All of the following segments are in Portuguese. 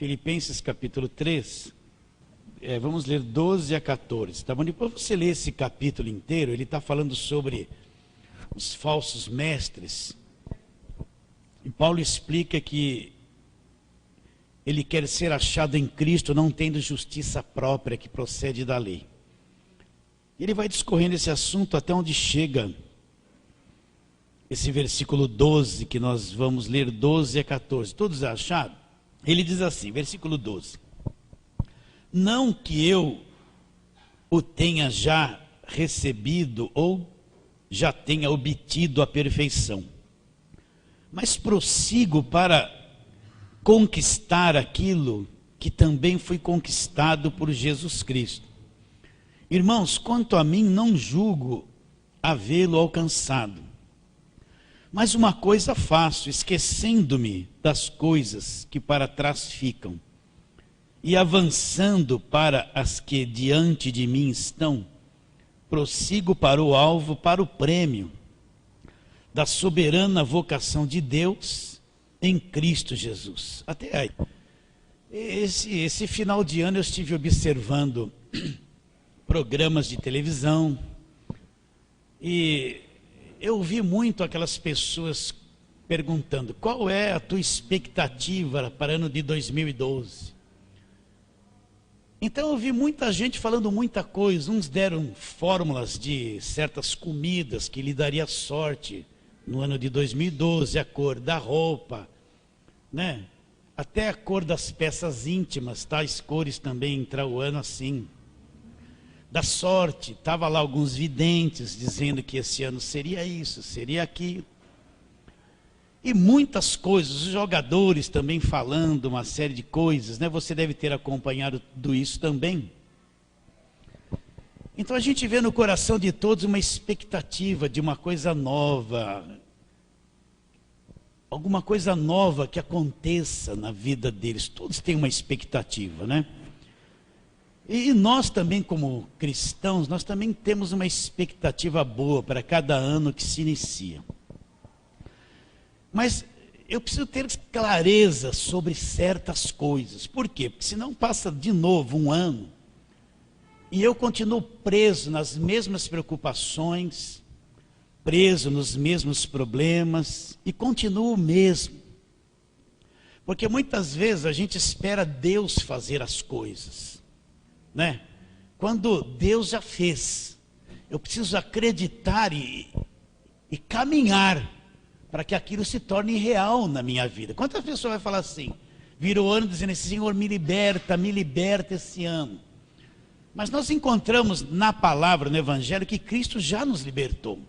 Filipenses capítulo 3, vamos ler 12 a 14, tá bom? Depois você lê esse capítulo inteiro, ele está falando sobre os falsos mestres. E Paulo explica que ele quer ser achado em Cristo, não tendo justiça própria que procede da lei. Ele vai discorrendo esse assunto até onde chega esse versículo 12, que nós vamos ler 12 a 14. Todos acharam? Ele diz assim, versículo 12. Não que eu o tenha já recebido ou já tenha obtido a perfeição, mas prossigo para conquistar aquilo que também foi conquistado por Jesus Cristo. Irmãos, quanto a mim, não julgo havê-lo alcançado. Mas uma coisa faço, esquecendo-me das coisas que para trás ficam, e avançando para as que diante de mim estão, prossigo para o alvo, para o prêmio da soberana vocação de Deus em Cristo Jesus. Até aí. Esse final de ano eu estive observando programas de televisão e eu ouvi muito aquelas pessoas perguntando: qual é a tua expectativa para o ano de 2012? Então eu ouvi muita gente falando muita coisa. Uns deram fórmulas de certas comidas que lhe daria sorte no ano de 2012, a cor da roupa, né? Até a cor das peças íntimas, tais cores também entrar o ano assim. Da sorte, estava lá alguns videntes dizendo que esse ano seria isso, seria aquilo. E muitas coisas, os jogadores também falando uma série de coisas, né? Você deve ter acompanhado tudo isso também. Então a gente vê no coração de todos uma expectativa de uma coisa nova, alguma coisa nova que aconteça na vida deles. Todos têm uma expectativa, né? E nós também, como cristãos, nós também temos uma expectativa boa para cada ano que se inicia. Mas eu preciso ter clareza sobre certas coisas. Por quê? Porque senão passa de novo um ano e eu continuo preso nas mesmas preocupações, preso nos mesmos problemas e continuo mesmo. Porque muitas vezes a gente espera Deus fazer as coisas, né? Quando Deus já fez, eu preciso acreditar e caminhar para que aquilo se torne real na minha vida. Quantas pessoas vai falar assim, vira o ano dizendo assim: Senhor, me liberta esse ano. Mas nós encontramos na palavra, no Evangelho, que Cristo já nos libertou.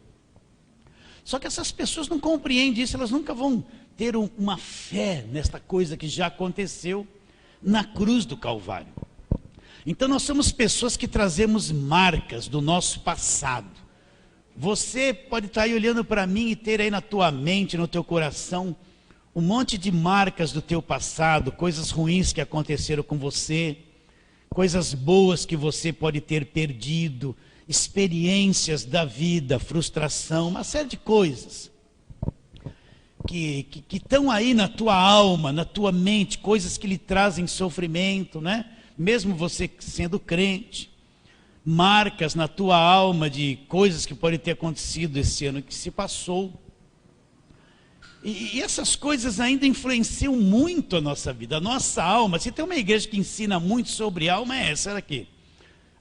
Só que essas pessoas não compreendem isso, elas nunca vão ter uma fé nesta coisa que já aconteceu na cruz do Calvário. Então nós somos pessoas que trazemos marcas do nosso passado. Você pode estar aí olhando para mim e ter aí na tua mente, no teu coração, um monte de marcas do teu passado, coisas ruins que aconteceram com você, coisas boas que você pode ter perdido, experiências da vida, frustração, uma série de coisas que estão aí na tua alma, na tua mente, coisas que lhe trazem sofrimento, né? Mesmo você sendo crente. Marcas na tua alma de coisas que podem ter acontecido esse ano que se passou. E essas coisas ainda influenciam muito a nossa vida, a nossa alma. Se tem uma igreja que ensina muito sobre alma, é essa aqui.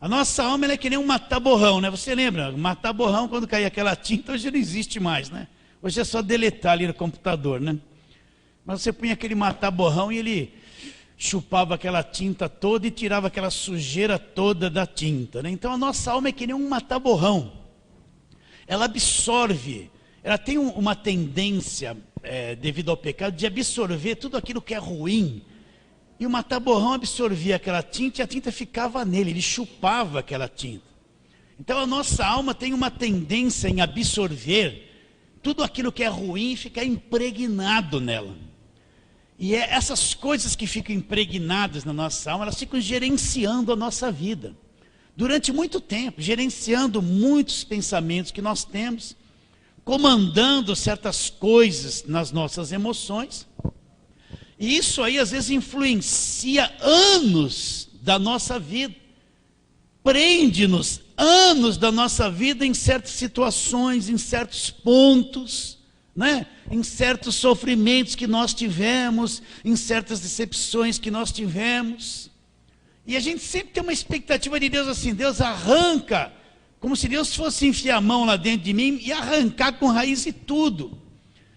A nossa alma ela é que nem um matar-borrão, né? Você lembra? Matar-borrão, quando cair aquela tinta, hoje não existe mais, né? Hoje é só deletar ali no computador, né? Mas você punha aquele matar-borrão e ele chupava aquela tinta toda e tirava aquela sujeira toda da tinta, né? Então a nossa alma é que nem um matar-borrão. Ela absorve, ela tem uma tendência, devido ao pecado, de absorver tudo aquilo que é ruim. E o matar-borrão absorvia aquela tinta e a tinta ficava nele, ele chupava aquela tinta. Então a nossa alma tem uma tendência em absorver tudo aquilo que é ruim e ficar impregnado nela. E essas coisas que ficam impregnadas na nossa alma, elas ficam gerenciando a nossa vida. Durante muito tempo, gerenciando muitos pensamentos que nós temos, comandando certas coisas nas nossas emoções. E isso aí às vezes influencia anos da nossa vida. Prende-nos anos da nossa vida em certas situações, em certos pontos, né? Em certos sofrimentos que nós tivemos, em certas decepções que nós tivemos. E a gente sempre tem uma expectativa de Deus assim, Deus arranca, como se Deus fosse enfiar a mão lá dentro de mim e arrancar com raiz e tudo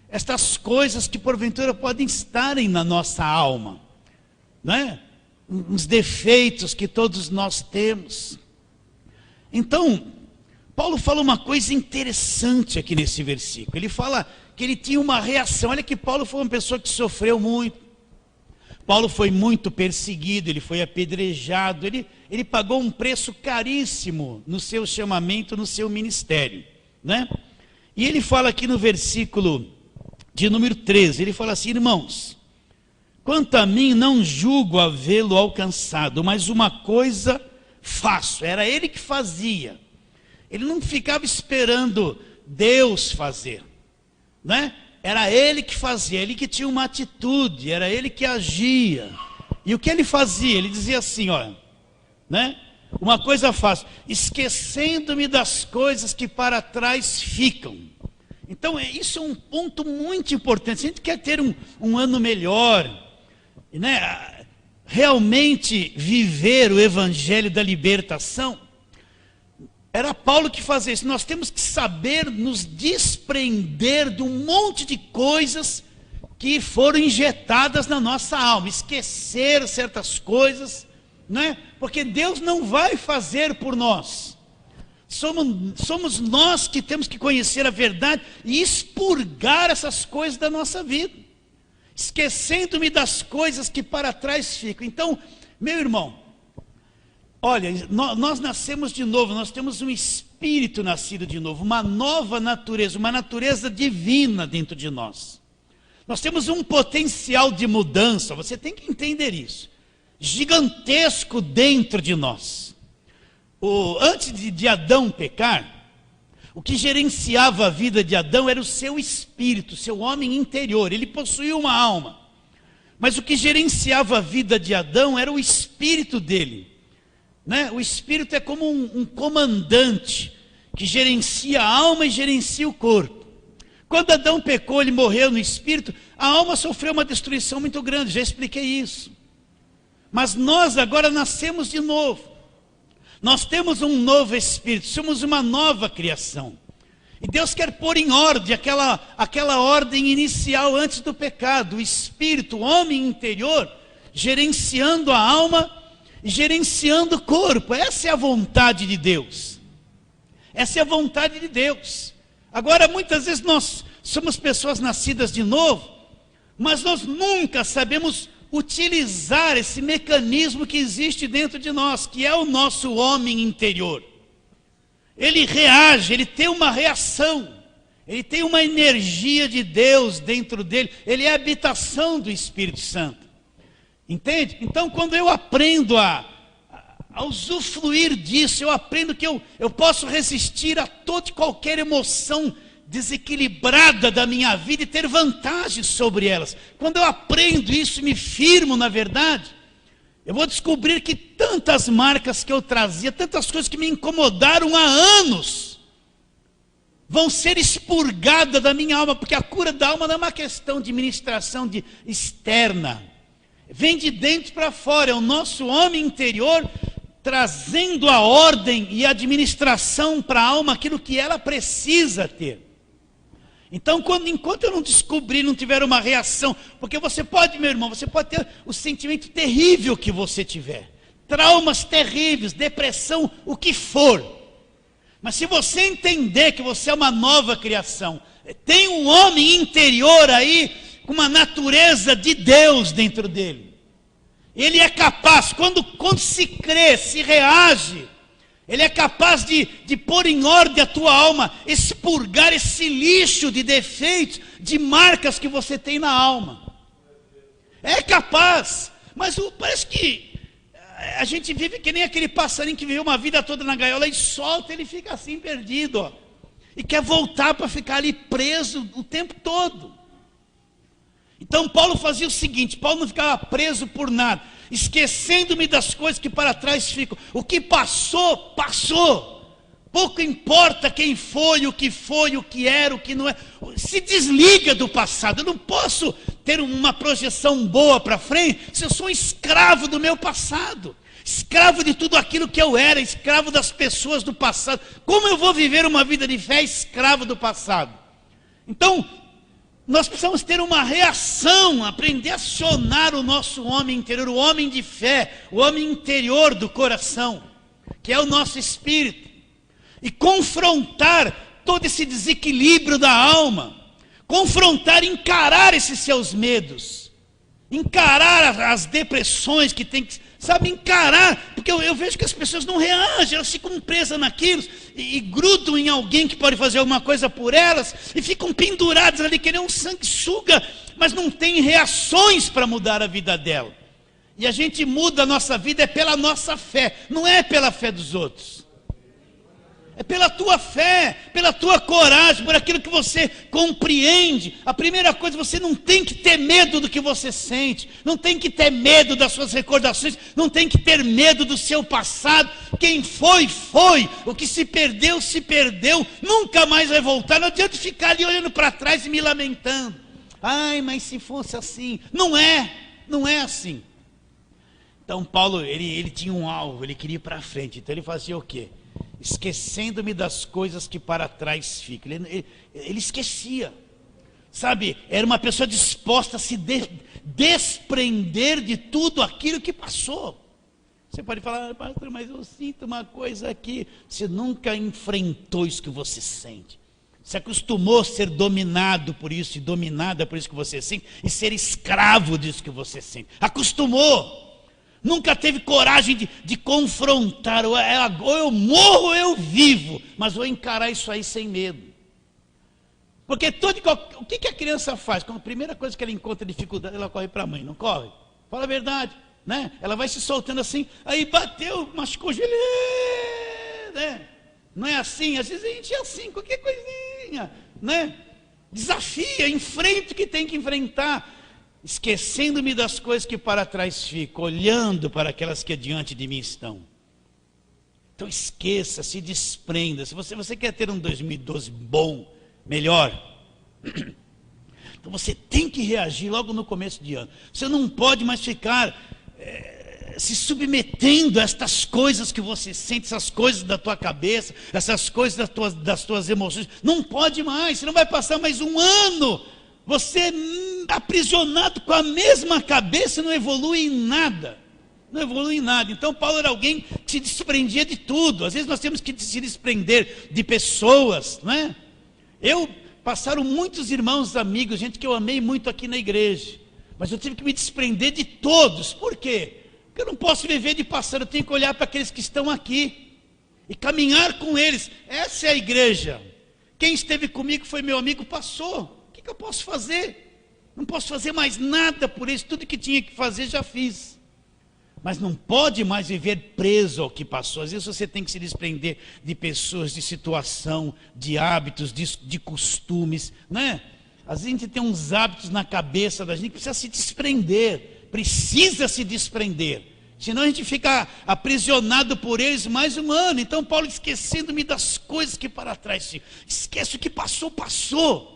estas coisas que porventura podem estarem na nossa alma, né? Os defeitos que todos nós temos. Então, Paulo fala uma coisa interessante aqui nesse versículo. Ele fala que ele tinha uma reação. Olha que Paulo foi uma pessoa que sofreu muito. Paulo foi muito perseguido, ele foi apedrejado, ele pagou um preço caríssimo no seu chamamento, no seu ministério, né? E ele fala aqui no versículo de número 13, ele fala assim: irmãos, quanto a mim não julgo havê-lo alcançado, mas uma coisa faço. Era ele que fazia, ele não ficava esperando Deus fazer, né? Era ele que fazia, ele que tinha uma atitude, era ele que agia. E o que ele fazia? Ele dizia assim, olha, né? Uma coisa faço, esquecendo-me das coisas que para trás ficam. Então, isso é um ponto muito importante. Se a gente quer ter um ano melhor, né? Realmente viver o evangelho da libertação, era Paulo que fazia isso. Nós temos que saber nos desprender de um monte de coisas que foram injetadas na nossa alma, esquecer certas coisas, né? Porque Deus não vai fazer por nós. Somos nós que temos que conhecer a verdade e expurgar essas coisas da nossa vida, esquecendo-me das coisas que para trás ficam. Então, meu irmão, olha, nós nascemos de novo, nós temos um espírito nascido de novo, uma nova natureza, uma natureza divina dentro de nós. Nós temos um potencial de mudança, você tem que entender isso, gigantesco dentro de nós. Antes de Adão pecar, o que gerenciava a vida de Adão era o seu espírito, seu homem interior. Ele possuía uma alma, mas o que gerenciava a vida de Adão era o espírito dele, né? O espírito é como um comandante que gerencia a alma e gerencia o corpo. Quando Adão pecou, ele morreu no espírito, a alma sofreu uma destruição muito grande, já expliquei isso. Mas nós agora nascemos de novo. Nós temos um novo espírito, somos uma nova criação. E Deus quer pôr em ordem aquela ordem inicial antes do pecado. O espírito, o homem interior, gerenciando a alma e gerenciando o corpo. Essa é a vontade de Deus. Essa é a vontade de Deus. Agora, muitas vezes nós somos pessoas nascidas de novo, mas nós nunca sabemos utilizar esse mecanismo que existe dentro de nós, que é o nosso homem interior. Ele reage, ele tem uma reação, ele tem uma energia de Deus dentro dele, ele é a habitação do Espírito Santo. Entende? Então, quando eu aprendo a usufruir disso, eu aprendo que eu posso resistir a toda e qualquer emoção desequilibrada da minha vida e ter vantagens sobre elas. Quando eu aprendo isso e me firmo na verdade, eu vou descobrir que tantas marcas que eu trazia, tantas coisas que me incomodaram há anos, vão ser expurgadas da minha alma, porque a cura da alma não é uma questão de ministração externa, vem de dentro para fora, é o nosso homem interior trazendo a ordem e a administração para a alma, aquilo que ela precisa ter. Então, enquanto eu não descobrir, não tiver uma reação, porque você pode, meu irmão, você pode ter o sentimento terrível que você tiver, traumas terríveis, depressão, o que for, mas se você entender que você é uma nova criação, tem um homem interior aí, com uma natureza de Deus dentro dele, ele é capaz, quando se crê, se reage, ele é capaz de pôr em ordem a tua alma, expurgar esse lixo de defeitos, de marcas que você tem na alma. É capaz, mas parece que a gente vive que nem aquele passarinho que viveu uma vida toda na gaiola e solta, ele fica assim perdido, ó, e quer voltar para ficar ali preso o tempo todo. Então Paulo fazia o seguinte, Paulo não ficava preso por nada, esquecendo-me das coisas que para trás ficam. O que passou, passou. Pouco importa quem foi, o que era, o que não é. Se desliga do passado. Eu não posso ter uma projeção boa para frente se eu sou um escravo do meu passado. Escravo de tudo aquilo que eu era, escravo das pessoas do passado. Como eu vou viver uma vida de fé escravo do passado? Então, nós precisamos ter uma reação, aprender a acionar o nosso homem interior, o homem de fé, o homem interior do coração, que é o nosso espírito, e confrontar todo esse desequilíbrio da alma, confrontar, encarar esses seus medos, encarar as depressões que tem que, sabe, encarar, porque eu vejo que as pessoas não reagem, elas ficam presas naquilo, e grudam em alguém que pode fazer alguma coisa por elas, e ficam penduradas ali, que nem um sanguessuga, mas não tem reações para mudar a vida dela. E a gente muda a nossa vida é pela nossa fé, não é pela fé dos outros. É pela tua fé, pela tua coragem, por aquilo que você compreende. A primeira coisa, você não tem que ter medo do que você sente, não tem que ter medo das suas recordações, não tem que ter medo do seu passado. Quem foi, foi. O que se perdeu, nunca mais vai voltar. Não adianta ficar ali olhando para trás e me lamentando. Ai, mas se fosse assim. Não é assim. Então Paulo, ele tinha um alvo, ele queria ir para frente. Então ele fazia o quê? Esquecendo-me das coisas que para trás ficam. Ele esquecia, sabe, era uma pessoa disposta a se desprender de tudo aquilo que passou. Você pode falar, pastor, mas eu sinto uma coisa aqui. Você nunca enfrentou isso que você sente. Você acostumou a ser dominado por isso, e dominada por isso que você sente, e ser escravo disso que você sente. Acostumou. Nunca teve coragem de confrontar, ou eu morro ou eu vivo, mas vou encarar isso aí sem medo. Porque o que a criança faz? Quando a primeira coisa que ela encontra dificuldade, ela corre para a mãe, não corre? Fala a verdade, né? Ela vai se soltando assim, aí bateu, machucou o joelho, né? Não é assim? Às vezes a gente é assim, qualquer coisinha, né? Desafia, enfrenta o que tem que enfrentar. Esquecendo-me das coisas que para trás ficam, olhando para aquelas que diante de mim estão. Então esqueça, se desprenda. Se você quer ter um 2012 bom, melhor, então você tem que reagir logo no começo de ano. Você não pode mais ficar se submetendo a estas coisas que você sente, essas coisas da tua cabeça, essas coisas das tuas emoções. Não pode mais, você não vai passar mais um ano. Você aprisionado com a mesma cabeça, não evolui em nada. Não evolui em nada. Então Paulo era alguém que se desprendia de tudo. Às vezes nós temos que se desprender de pessoas, não é? Passaram muitos irmãos, amigos, gente que eu amei muito aqui na igreja. Mas eu tive que me desprender de todos. Por quê? Porque eu não posso viver de passado, eu tenho que olhar para aqueles que estão aqui. E caminhar com eles. Essa é a igreja. Quem esteve comigo foi meu amigo, passou. O que eu posso fazer? Não posso fazer mais nada por isso. Tudo que tinha que fazer já fiz. Mas não pode mais viver preso ao que passou. Às vezes você tem que se desprender de pessoas, de situação, de hábitos, de costumes, né? Às vezes a gente tem uns hábitos na cabeça da gente que precisa se desprender. Precisa se desprender. Senão a gente fica aprisionado por eles mais um ano. Então Paulo, esquecendo-me das coisas que para trás ficam. Esquece o que passou, passou.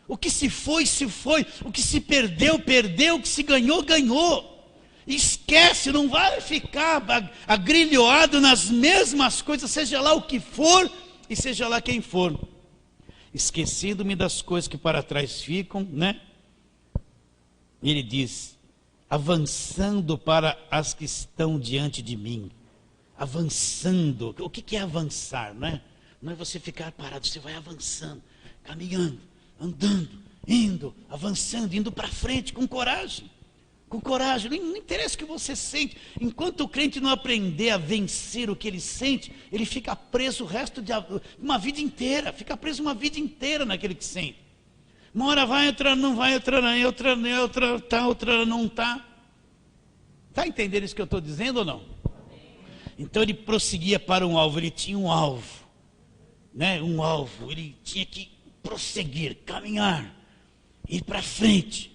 O que se foi, se foi. O que se perdeu, perdeu. O que se ganhou, ganhou. Esquece, não vai ficar agrilhoado nas mesmas coisas, seja lá o que for e seja lá quem for. Esquecendo-me das coisas que para trás ficam, né? Ele diz, avançando para as que estão diante de mim. Avançando. O que é avançar, né? Não é você ficar parado, você vai avançando, caminhando, andando, indo, avançando, indo para frente com coragem. Com coragem, não interessa o que você sente. Enquanto o crente não aprender a vencer o que ele sente, ele fica preso o resto de uma vida inteira. Fica preso uma vida inteira naquele que sente. Uma hora vai, outra não vai, outra tá, outra não tá. Está entendendo isso que eu estou dizendo ou não? Então ele prosseguia para um alvo, ele tinha um alvo. Né? Um alvo, ele tinha que prosseguir, caminhar, ir para frente.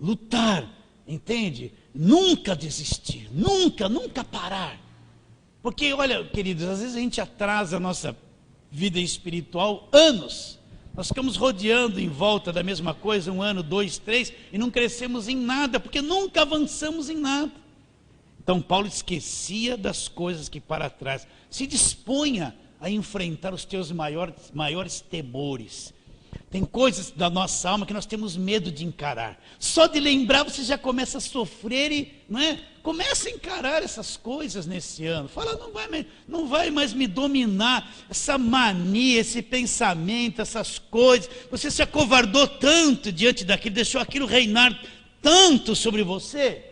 lutar, entende? Nunca desistir, nunca parar. Porque, olha, queridos, às vezes a gente atrasa a nossa vida espiritual anos. Nós ficamos rodeando em volta da mesma coisa, 1 ano, 2, 3, e não crescemos em nada, porque nunca avançamos em nada. Então Paulo esquecia das coisas que para trás. Se disponha a enfrentar os teus maiores temores. Tem coisas da nossa alma que nós temos medo de encarar. Só de lembrar você já começa a sofrer e, não é? Começa a encarar essas coisas nesse ano. Fala, não vai mais me dominar essa mania, esse pensamento, essas coisas. Você se acovardou tanto diante daquilo, deixou aquilo reinar tanto sobre você,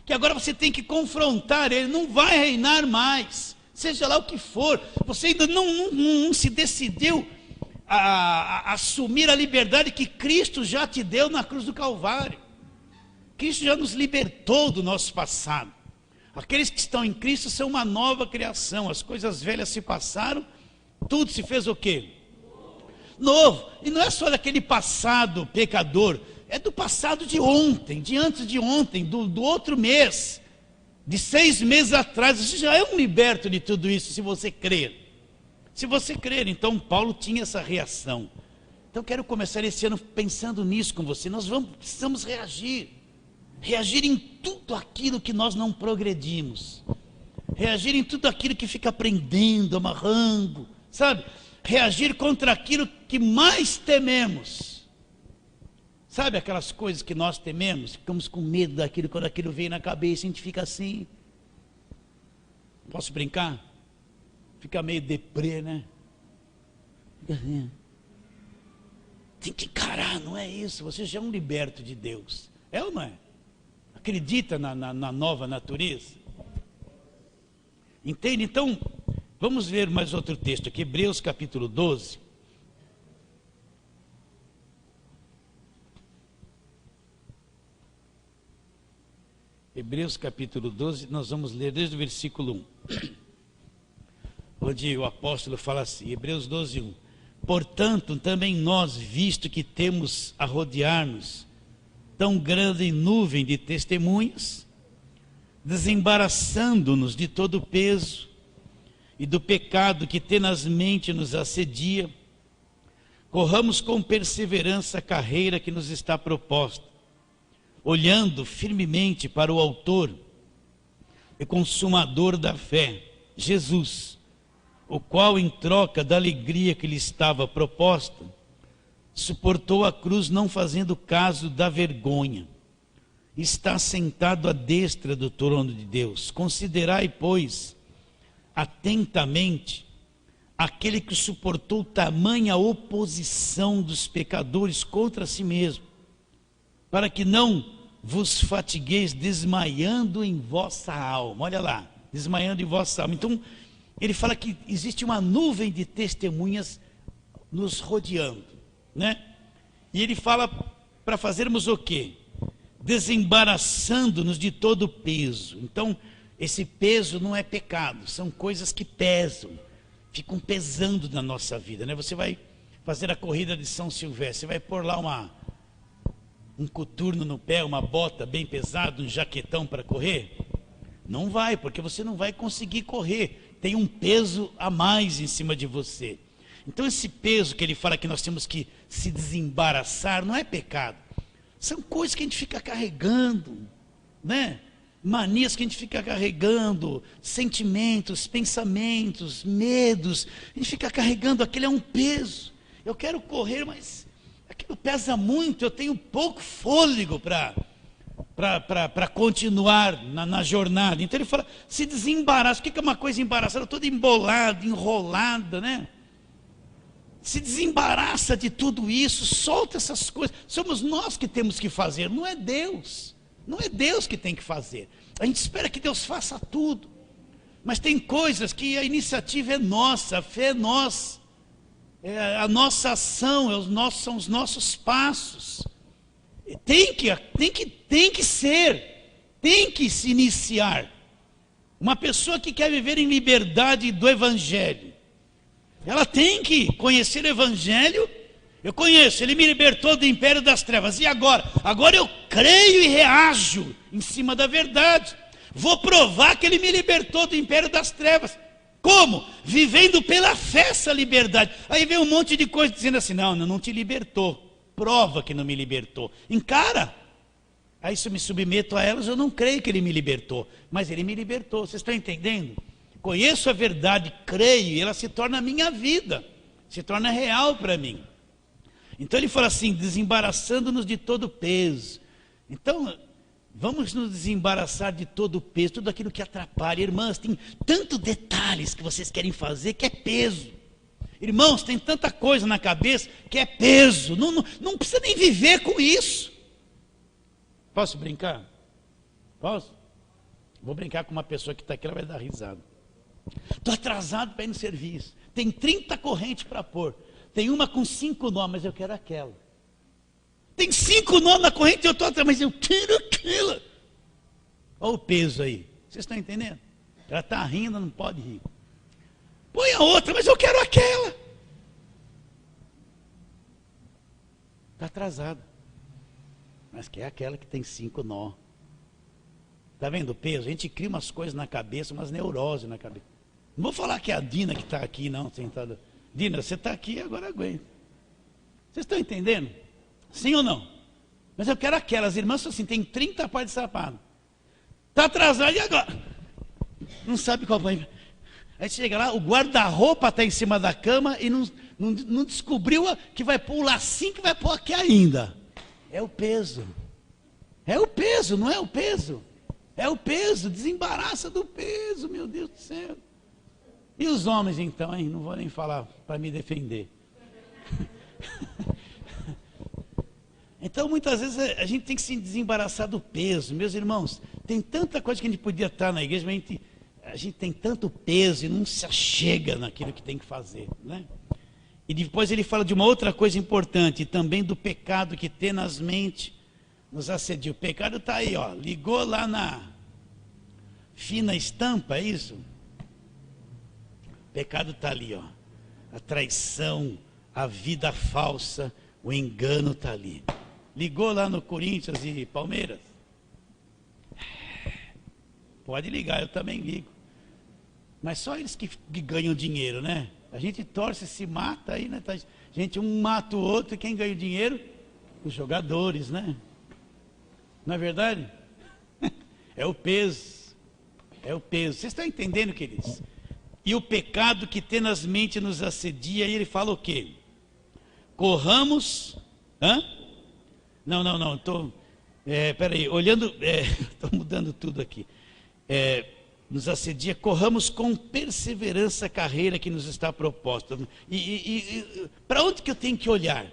que agora você tem que confrontar ele, não vai reinar mais, seja lá o que for. Você ainda não se decidiu a assumir a liberdade que Cristo já te deu na cruz do Calvário. Cristo já nos libertou do nosso passado. Aqueles que estão em Cristo são uma nova criação. As coisas velhas se passaram, tudo se fez o quê? Novo. E não é só daquele passado pecador, é do passado de ontem, de antes de ontem, do outro mês, de 6 meses atrás. Você já é um liberto de tudo isso, se você crer. Se você crer, então Paulo tinha essa reação. Então quero começar esse ano pensando nisso com você. Nós precisamos reagir em tudo aquilo que nós não progredimos, reagir em tudo aquilo que fica prendendo, amarrando, sabe? Reagir contra aquilo que mais tememos. Sabe aquelas coisas que nós tememos? Ficamos com medo daquilo, quando aquilo vem na cabeça, a gente fica assim. Posso brincar? Fica meio deprê, né? Fica assim. Tem que encarar, não é isso? Você já é um liberto de Deus. É ou não é? Acredita na nova natureza? Entende? Então, vamos ver mais outro texto aqui, Hebreus capítulo 12. Hebreus capítulo 12, nós vamos ler desde o versículo 1. Onde o apóstolo fala assim, Hebreus 12, 1. Portanto, também nós, visto que temos a rodear-nos tão grande nuvem de testemunhas, desembaraçando-nos de todo o peso e do pecado que tenazmente nos assedia, corramos com perseverança a carreira que nos está proposta, olhando firmemente para o autor e consumador da fé, Jesus, o qual, em troca da alegria que lhe estava proposta, suportou a cruz, não fazendo caso da vergonha. Está sentado à destra do trono de Deus. Considerai, pois, atentamente aquele que suportou tamanha oposição dos pecadores contra si mesmo, para que não vos fatigueis desmaiando em vossa alma. Olha lá, desmaiando em vossa alma. Então, ele fala que existe uma nuvem de testemunhas nos rodeando, né? E ele fala para fazermos o quê? Desembaraçando-nos de todo o peso. Então, esse peso não é pecado, são coisas que pesam, ficam pesando na nossa vida, né? Você vai fazer a corrida de São Silvestre, você vai pôr lá um coturno no pé, uma bota bem pesada, um jaquetão para correr? Não vai, porque você não vai conseguir correr. Tem um peso a mais em cima de você. Então esse peso que ele fala que nós temos que se desembaraçar, não é pecado. São coisas que a gente fica carregando, né? Manias que a gente fica carregando, sentimentos, pensamentos, medos. A gente fica carregando, aquele é um peso. Eu quero correr, mas aquilo pesa muito, eu tenho pouco fôlego para continuar na jornada. Então ele fala, se desembaraça. O que é uma coisa embaraçada? Toda embolada, enrolada, né? Se desembaraça de tudo isso, solta essas coisas. Somos nós que temos que fazer, não é Deus. Não é Deus que tem que fazer. A gente espera que Deus faça tudo. Mas tem coisas que a iniciativa é nossa, a fé é nossa. A nossa ação, são os nossos passos. Tem que se iniciar. Uma pessoa que quer viver em liberdade do Evangelho, ela tem que conhecer o Evangelho Eu conheço, ele me libertou do império das trevas. E agora? Agora eu creio e reajo em cima da verdade. Vou provar que ele me libertou do império das trevas. Como? Vivendo pela fé essa liberdade. Aí vem um monte de coisa dizendo assim, não te libertou. Prova que não me libertou. Encara. Aí se eu me submeto a elas, eu não creio que ele me libertou. Mas ele me libertou. Vocês estão entendendo? Conheço a verdade, creio, e ela se torna a minha vida. Se torna real para mim. Então ele fala assim, desembaraçando-nos de todo o peso. Então, vamos nos desembaraçar de todo o peso, tudo aquilo que atrapalha. Irmãs, tem tantos detalhes que vocês querem fazer que é peso. Irmãos, tem tanta coisa na cabeça que é peso. Não precisa nem viver com isso. Posso brincar? Posso? Vou brincar com uma pessoa que está aqui, ela vai dar risada. Estou atrasado para ir no serviço. Tem 30 correntes para pôr. Tem uma com 5 nós, mas eu quero aquela. Tem 5 nós na corrente, eu estou atrás, mas eu quero aquela. Olha o peso aí. Vocês estão entendendo? Ela está rindo, não pode rir. Põe a outra, mas eu quero aquela. Está atrasada. Mas quer aquela que tem 5 nó. Está vendo o peso? A gente cria umas coisas na cabeça, umas neuroses na cabeça. Não vou falar que é a Dina que está aqui, não, sentada. Dina, você está aqui, agora aguenta. Vocês estão entendendo? Sim ou não? Mas eu quero aquelas. Irmãs assim, tem 30 pares de sapato. Está atrasado e agora? Não sabe qual vai. Aí chega lá, o guarda-roupa está em cima da cama e não descobriu que vai pôr o lacinho que vai pôr aqui ainda. É o peso. É o peso, não é o peso? É o peso, desembaraça do peso, meu Deus do céu. E os homens então, hein? Não vou nem falar para me defender. Então muitas vezes a gente tem que se desembaraçar do peso. Meus irmãos, tem tanta coisa que a gente podia estar na igreja, mas a gente tem tanto peso e não se achega naquilo que tem que fazer, né? E depois ele fala de uma outra coisa importante, também do pecado que tenazmente nos assedia. O pecado está aí, ó, ligou lá na fina estampa, é isso? O pecado está ali, ó. A traição, a vida falsa, o engano está ali. Ligou lá no Corinthians e Palmeiras? Pode ligar, eu também ligo. Mas só eles que ganham dinheiro, né? A gente torce, se mata aí, né? Gente, um mata o outro, e quem ganha o dinheiro? Os jogadores, né? Não é verdade? É o peso. É o peso. Vocês estão entendendo, queridos? E o pecado que tenazmente nos assedia, e ele fala o quê? Corramos. Hã? Não, estou. Peraí, olhando. Estou mudando tudo aqui. Nos assedia, corramos com perseverança a carreira que nos está proposta. E para onde que eu tenho que olhar?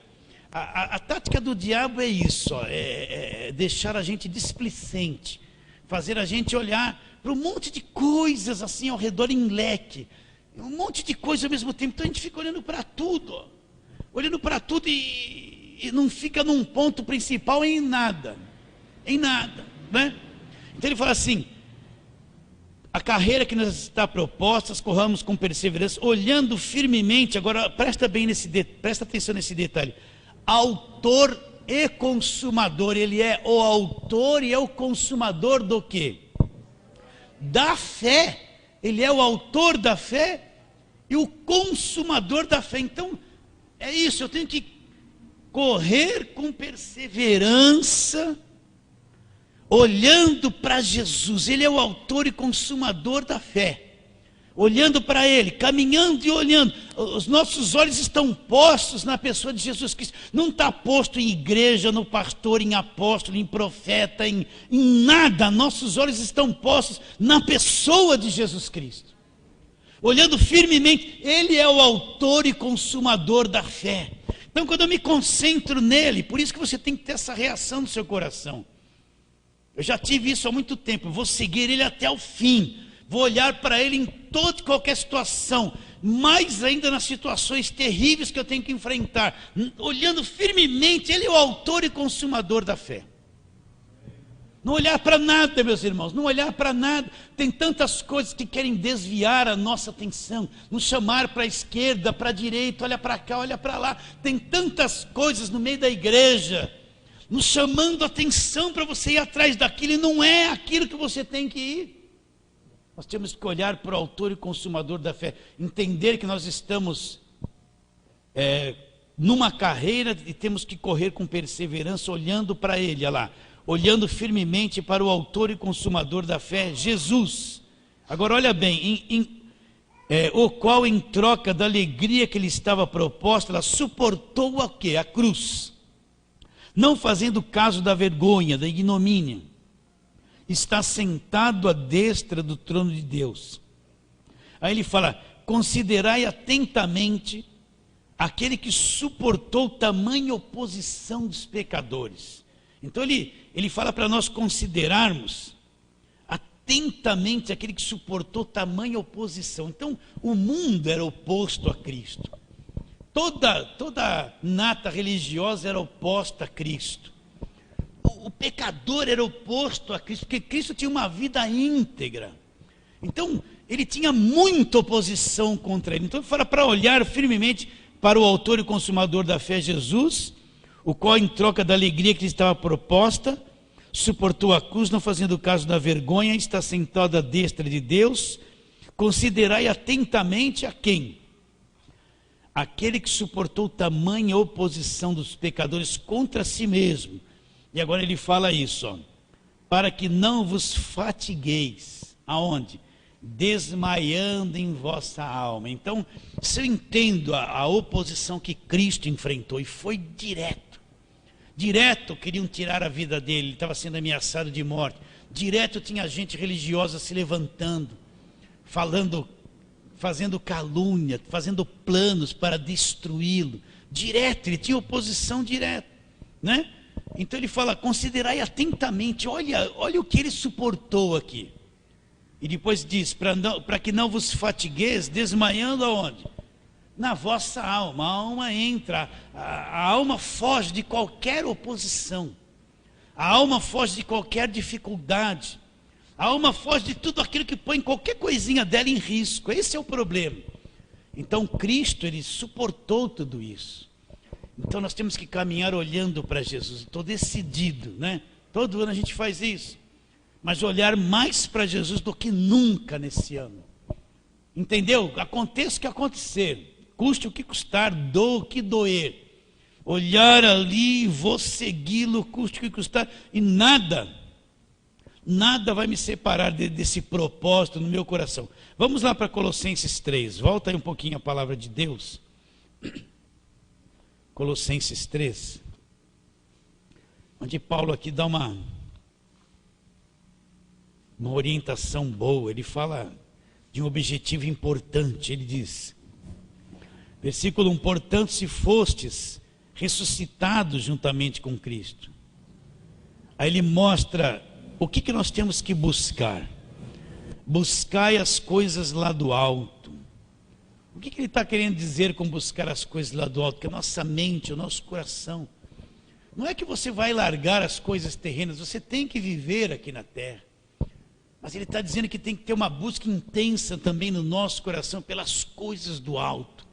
A tática do diabo é isso, ó, deixar a gente displicente, fazer a gente olhar para um monte de coisas assim ao redor em leque, um monte de coisa ao mesmo tempo. Então a gente fica olhando para tudo, ó, olhando para tudo e não fica num ponto principal em nada, né? Então ele fala assim, a carreira que nos está proposta, corramos com perseverança, olhando firmemente. Agora presta atenção nesse detalhe. Autor e consumador, ele é o autor e é o consumador do quê? Da fé. Ele é o autor da fé e o consumador da fé. Então, é isso, eu tenho que correr com perseverança, olhando para Jesus. Ele é o autor e consumador da fé. Olhando para Ele, caminhando e olhando. Os nossos olhos estão postos na pessoa de Jesus Cristo. Não está posto em igreja, no pastor, em apóstolo, em profeta, em nada. Nossos olhos estão postos na pessoa de Jesus Cristo. Olhando firmemente, Ele é o autor e consumador da fé. Então quando eu me concentro nele, por isso que você tem que ter essa reação no seu coração. Eu já tive isso há muito tempo, vou seguir Ele até o fim. Vou olhar para Ele em toda e qualquer situação, mais ainda nas situações terríveis que eu tenho que enfrentar, olhando firmemente. Ele é o autor e consumador da fé. Não olhar para nada, meus irmãos, não olhar para nada. Tem tantas coisas que querem desviar a nossa atenção, nos chamar para a esquerda, para a direita, olha para cá, olha para lá. Tem tantas coisas no meio da igreja, nos chamando a atenção para você ir atrás daquilo, e não é aquilo que você tem que ir. Nós temos que olhar para o autor e consumador da fé, entender que nós estamos numa carreira e temos que correr com perseverança, olhando para ele, olha lá, olhando firmemente para o autor e consumador da fé, Jesus. Agora olha bem, o qual em troca da alegria que lhe estava proposta, ela suportou o quê? A cruz, não fazendo caso da vergonha, da ignomínia, está sentado à destra do trono de Deus. Aí ele fala, considerai atentamente aquele que suportou tamanha oposição dos pecadores. Então ele fala para nós considerarmos atentamente aquele que suportou tamanha oposição. Então o mundo era oposto a Cristo, toda nata religiosa era oposta a Cristo, o pecador era oposto a Cristo, porque Cristo tinha uma vida íntegra. Então ele tinha muita oposição contra ele. Então ele fala para olhar firmemente para o autor e consumador da fé, Jesus, o qual em troca da alegria que lhe estava proposta, suportou a cruz, não fazendo caso da vergonha, está sentado à destra de Deus. Considerai atentamente a quem? Aquele que suportou tamanha oposição dos pecadores contra si mesmo. E agora ele fala isso, ó, para que não vos fatigueis. Aonde? Desmaiando em vossa alma. Então, se eu entendo a oposição que Cristo enfrentou, e foi direto queriam tirar a vida dele, ele estava sendo ameaçado de morte, direto tinha gente religiosa se levantando, falando, fazendo calúnia, fazendo planos para destruí-lo, direto, ele tinha oposição direta, né? Então ele fala, considerai atentamente, olha o que ele suportou aqui. E depois diz, para que não vos fatigueis, desmaiando aonde? Na vossa alma. A alma entra, a alma foge de qualquer oposição, a alma foge de qualquer dificuldade, a alma foge de tudo aquilo que põe qualquer coisinha dela em risco. Esse é o problema. Então Cristo, ele suportou tudo isso. Então nós temos que caminhar olhando para Jesus. Estou decidido, né? Todo ano a gente faz isso, mas olhar mais para Jesus do que nunca nesse ano. Entendeu? Aconteça o que acontecer, custe o que custar, doa o que doer, olhar ali, vou segui-lo, custe o que custar, e nada vai me separar desse propósito no meu coração. Vamos lá para Colossenses 3, volta aí um pouquinho a palavra de Deus. Colossenses 3, onde Paulo aqui dá uma orientação boa. Ele fala de um objetivo importante. Ele diz, versículo 1, portanto, se fostes ressuscitados juntamente com Cristo. Aí ele mostra o que nós temos que buscar. Buscai as coisas lá do alto. O que ele está querendo dizer com buscar as coisas lá do alto? Que a nossa mente, o nosso coração, não é que você vai largar as coisas terrenas, você tem que viver aqui na terra. Mas ele está dizendo que tem que ter uma busca intensa também no nosso coração pelas coisas do alto,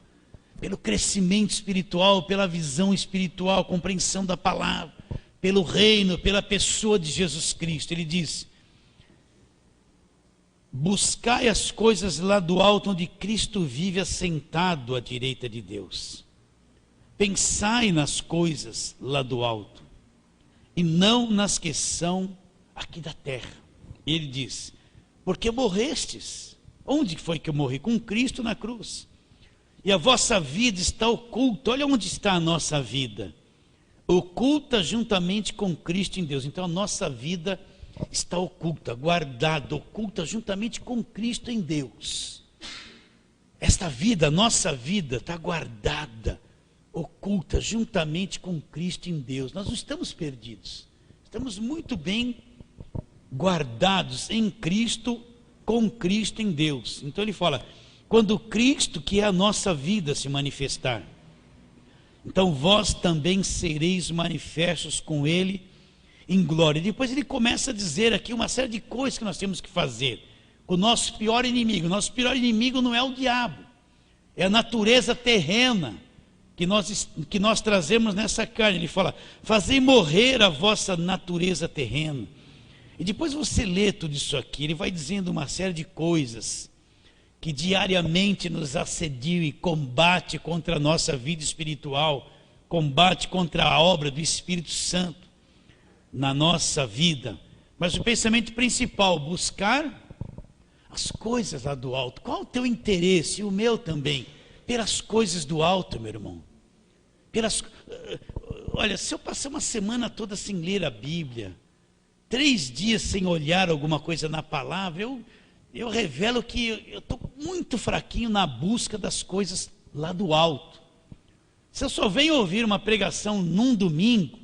pelo crescimento espiritual, pela visão espiritual, compreensão da palavra, pelo reino, pela pessoa de Jesus Cristo. Ele diz, buscai as coisas lá do alto, onde Cristo vive assentado à direita de Deus. Pensai nas coisas lá do alto, e não nas que são aqui da terra. Ele diz, porque morrestes. Onde foi que eu morri? Com Cristo na cruz. E a vossa vida está oculta. Olha onde está a nossa vida. Oculta juntamente com Cristo em Deus. Então a nossa vida está oculta, guardada, oculta juntamente com Cristo em Deus. Esta vida, a nossa vida, está guardada, oculta juntamente com Cristo em Deus. Nós não estamos perdidos. Estamos muito bem guardados em Cristo, com Cristo em Deus. Então ele fala, quando Cristo, que é a nossa vida, se manifestar, então vós também sereis manifestos com ele em glória. Depois ele começa a dizer aqui uma série de coisas que nós temos que fazer com o nosso pior inimigo. Nosso pior inimigo não é o diabo, é a natureza terrena que nós trazemos nessa carne. Ele fala: fazei morrer a vossa natureza terrena. E depois você lê tudo isso aqui, ele vai dizendo uma série de coisas que diariamente nos assediam e combate contra a nossa vida espiritual, combate contra a obra do Espírito Santo na nossa vida. Mas o pensamento principal, buscar as coisas lá do alto. Qual o teu interesse, e o meu também, pelas coisas do alto, meu irmão? Olha, se eu passar uma semana toda sem ler a Bíblia, 3 dias sem olhar alguma coisa na palavra, eu revelo que eu estou muito fraquinho na busca das coisas lá do alto. Se eu só venho ouvir uma pregação num domingo,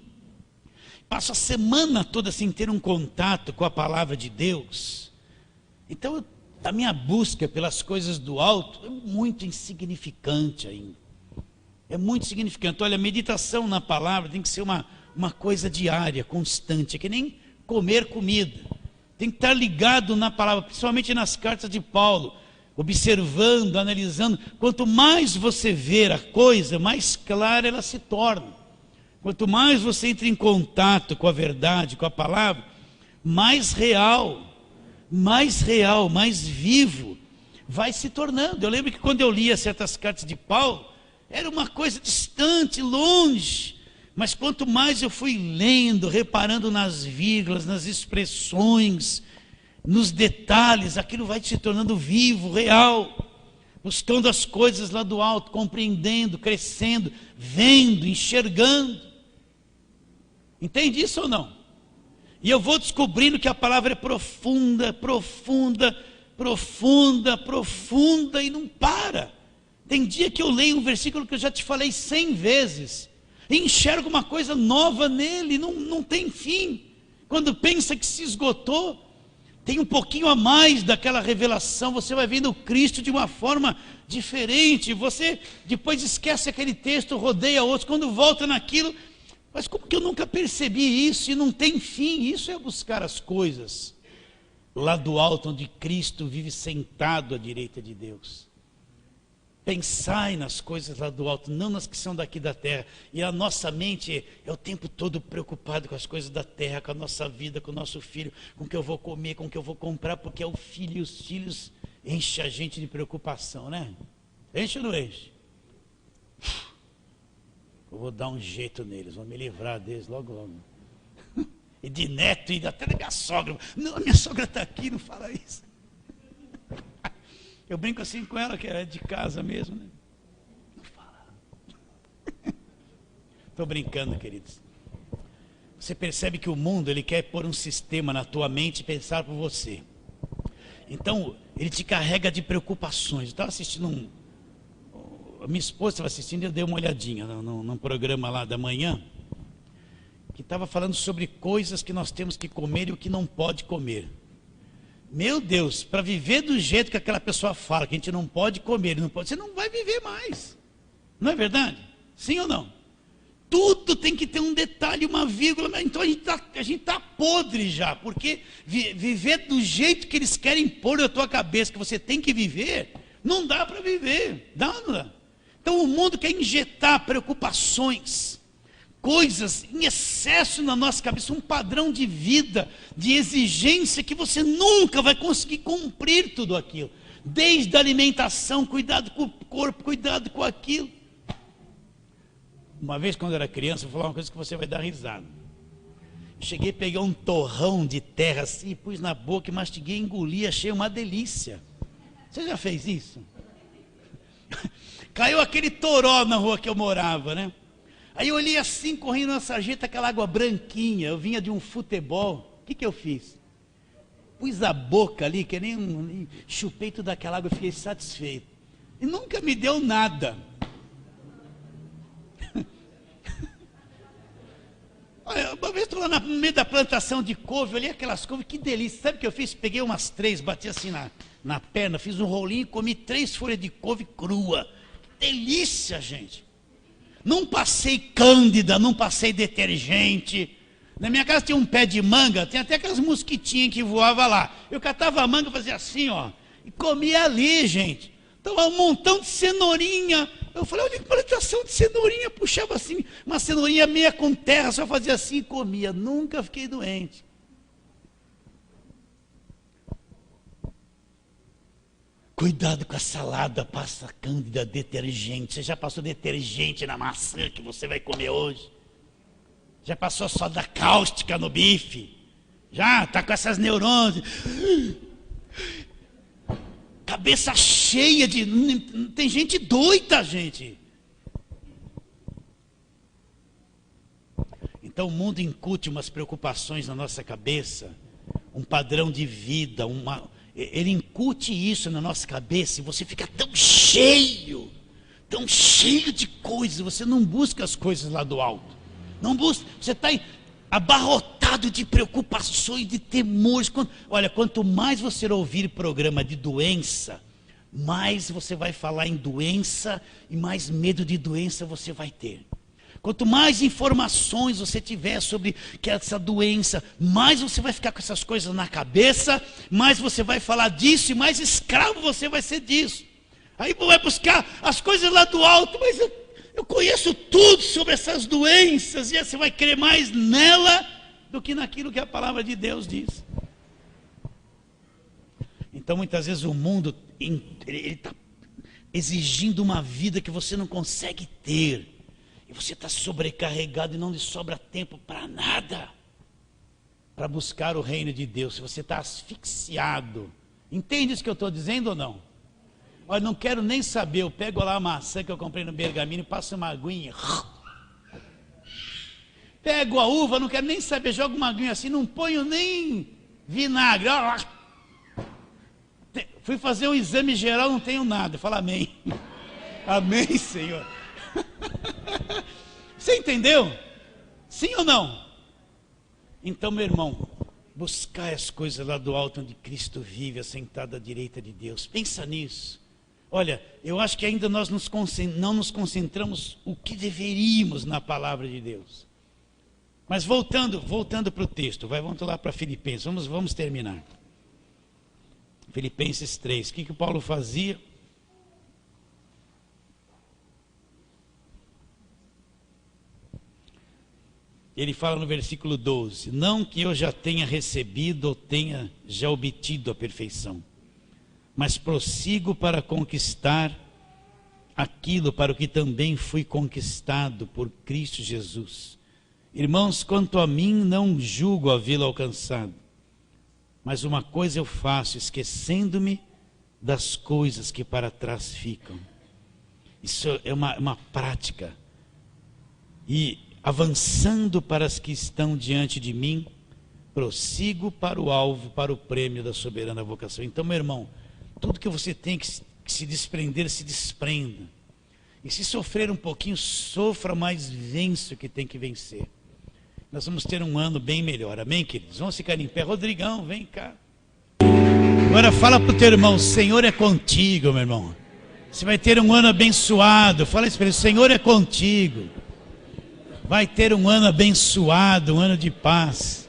passo a semana toda sem ter um contato com a palavra de Deus, então a minha busca pelas coisas do alto é muito insignificante ainda. É muito significante. Olha, a meditação na palavra tem que ser uma coisa diária, constante, é que nem comer comida. Tem que estar ligado na palavra, principalmente nas cartas de Paulo, observando, analisando. Quanto mais você ver a coisa, mais clara ela se torna. Quanto mais você entra em contato com a verdade, com a palavra, mais real, mais vivo vai se tornando. Eu lembro que quando eu lia certas cartas de Paulo, era uma coisa distante, longe. Mas quanto mais eu fui lendo, reparando nas vírgulas, nas expressões, nos detalhes, aquilo vai se tornando vivo, real, buscando as coisas lá do alto, compreendendo, crescendo, vendo, enxergando. Entende isso ou não? E eu vou descobrindo que a palavra é profunda, profunda, profunda, profunda e não para. Tem dia que eu leio um versículo que eu já te falei 100 vezes, e enxergo uma coisa nova nele, não tem fim. Quando pensa que se esgotou, tem um pouquinho a mais daquela revelação, você vai vendo o Cristo de uma forma diferente, você depois esquece aquele texto, rodeia outros, quando volta naquilo, mas como que eu nunca percebi isso e não tem fim? Isso é buscar as coisas lá do alto, onde Cristo vive sentado à direita de Deus. Pensai nas coisas lá do alto, não nas que são daqui da terra. E a nossa mente é o tempo todo preocupada com as coisas da terra, com a nossa vida, com o nosso filho, com o que eu vou comer, com o que eu vou comprar, porque é o filho e os filhos enchem a gente de preocupação, né? Enche ou não enche? Eu vou dar um jeito neles, vou me livrar deles logo, logo. E de neto, e até da minha sogra. Não, a minha sogra está aqui, não fala isso. Eu brinco assim com ela, que é de casa mesmo, né? Não fala. Estou brincando, queridos. Você percebe que o mundo, ele quer pôr um sistema na tua mente e pensar por você. Então, ele te carrega de preocupações. Eu estava assistindo a minha esposa estava assistindo e eu dei uma olhadinha num programa lá da manhã, que estava falando sobre coisas que nós temos que comer e o que não pode comer. Meu Deus, para viver do jeito que aquela pessoa fala, que a gente não pode comer, não pode, você não vai viver mais. Não é verdade? Sim ou não? Tudo tem que ter um detalhe, uma vírgula. Então a gente tá podre já, porque viver do jeito que eles querem pôr na tua cabeça, que você tem que viver, não dá para viver. Dá ou não dá? Então o mundo quer injetar preocupações, coisas em excesso na nossa cabeça, um padrão de vida, de exigência que você nunca vai conseguir cumprir tudo aquilo. Desde a alimentação, cuidado com o corpo, cuidado com aquilo. Uma vez quando eu era criança, eu vou falar uma coisa que você vai dar risada. Cheguei a pegar um torrão de terra assim, pus na boca e mastiguei, engoli, achei uma delícia. Você já fez isso? Caiu aquele toró na rua que eu morava, né? Aí eu olhei assim, correndo na sarjeta, aquela água branquinha. Eu vinha de um futebol. O que eu fiz? Pus a boca ali, que nem chupei toda aquela água, fiquei satisfeito. E nunca me deu nada. Olha, uma vez estou lá no meio da plantação de couve, olhei aquelas couves, que delícia. Sabe o que eu fiz? Peguei umas 3, bati assim na perna, fiz um rolinho e comi 3 folhas de couve crua. Que delícia, gente. Não passei cândida, não passei detergente, Na minha casa tinha um pé de manga, tem até aquelas mosquitinhas que voavam lá. Eu catava a manga, fazia assim, ó, e comia ali, gente. Então, um montão de cenourinha. Eu falei, olha que plantação de cenourinha. Puxava assim, uma cenourinha meia com terra, só fazia assim e comia. Nunca fiquei doente. Cuidado com a salada, passa cândida, detergente. Você já passou detergente na maçã que você vai comer hoje? Já passou soda cáustica no bife? Já? Está com essas neurônios. Cabeça cheia de... Tem gente doida, gente. Então o mundo incute umas preocupações na nossa cabeça, um padrão de vida, ele incute isso na nossa cabeça e você fica tão cheio de coisas, você não busca as coisas lá do alto. Não busca, você está abarrotado de preocupações, de temores. Olha, quanto mais você ouvir programa de doença, mais você vai falar em doença e mais medo de doença você vai ter. Quanto mais informações você tiver sobre que essa doença, mais você vai ficar com essas coisas na cabeça, mais você vai falar disso e mais escravo você vai ser disso. Aí vai buscar as coisas lá do alto, mas eu conheço tudo sobre essas doenças, e você vai crer mais nela do que naquilo que a palavra de Deus diz. Então muitas vezes o mundo está exigindo uma vida que você não consegue ter. E você está sobrecarregado e não lhe sobra tempo para nada. Para buscar o reino de Deus. Se você está asfixiado. Entende isso que eu estou dizendo ou não? Olha, não quero nem saber. Eu pego lá a maçã que eu comprei no Bergamino e passo uma aguinha. Pego a uva, não quero nem saber. Jogo uma aguinha assim, não ponho nem vinagre. Fui fazer um exame geral, não tenho nada. Fala amém. Amém, Senhor. Você entendeu? Sim ou não? Então, meu irmão, buscar as coisas lá do alto onde Cristo vive, assentado à direita de Deus. Pensa nisso. Olha, eu acho que ainda nós não nos concentramos o que deveríamos na palavra de Deus. Mas voltando para o texto, vamos lá para Filipenses, vamos terminar. Filipenses 3, o que Paulo fazia? Ele fala no versículo 12, não que eu já tenha recebido ou tenha já obtido a perfeição, mas prossigo para conquistar aquilo para o que também fui conquistado por Cristo Jesus. Irmãos, quanto a mim, não julgo havê-lo alcançado, mas uma coisa eu faço, esquecendo-me das coisas que para trás ficam. Isso é uma prática. E avançando para as que estão diante de mim, prossigo para o alvo, para o prêmio da soberana vocação. Então, meu irmão, tudo que você tem que se desprender, se desprenda. E se sofrer um pouquinho, sofra, mas vença o que tem que vencer. Nós vamos ter um ano bem melhor, amém, queridos? Vamos ficar em pé. Rodrigão, vem cá. Agora fala para o teu irmão, o Senhor é contigo, meu irmão. Você vai ter um ano abençoado. Fala isso para ele, o Senhor é contigo. Vai ter um ano abençoado, um ano de paz.